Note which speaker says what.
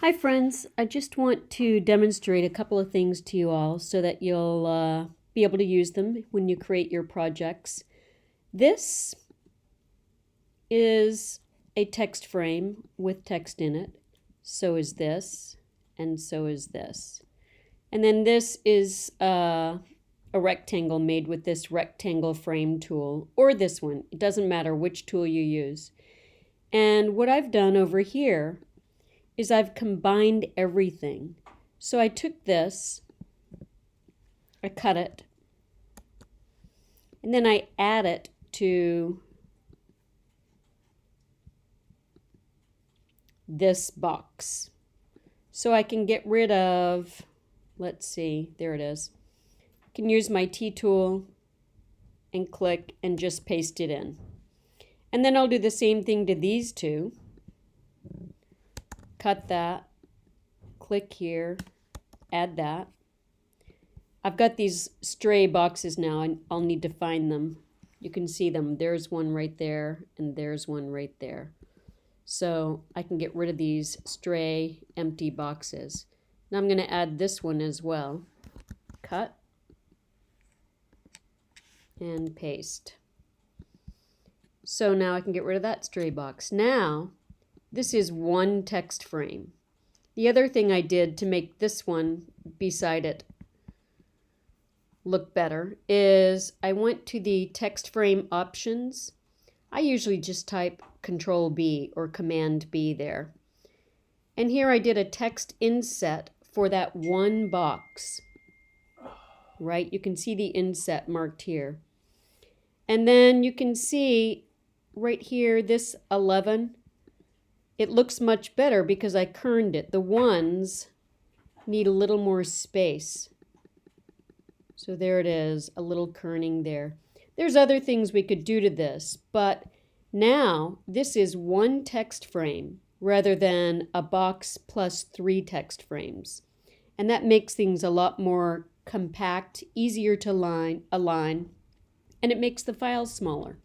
Speaker 1: Hi friends, I just want to demonstrate a couple of things to you all so that you'll be able to use them when you create your projects. This is a text frame with text in it. So is this, and so is this. And then this is a rectangle made with this rectangle frame tool, or this one. It doesn't matter which tool you use. And what I've done over here is I've combined everything. So I took this, I cut it, and then I add it to this box. So I can get rid of, let's see, there it is. I can use my T tool and click and just paste it in. And then I'll do the same thing to these two. Cut that, click here, add that. I've got these stray boxes now and I'll need to find them. You can see them. There's one right there and there's one right there. So I can get rid of these stray empty boxes. Now I'm going to add this one as well. Cut and paste. So now I can get rid of that stray box. Now this is one text frame. The other thing I did to make this one beside it look better is I went to the text frame options. I usually just type Control B or Command B there. And here I did a text inset for that one box. Right? You can see the inset marked here. And then you can see right here, this 11, it looks much better because I kerned it. The ones need a little more space. So there it is, a little kerning there. There's other things we could do to this, but now this is one text frame rather than a box plus 3 text frames. And that makes things a lot more compact, easier to align, and it makes the files smaller.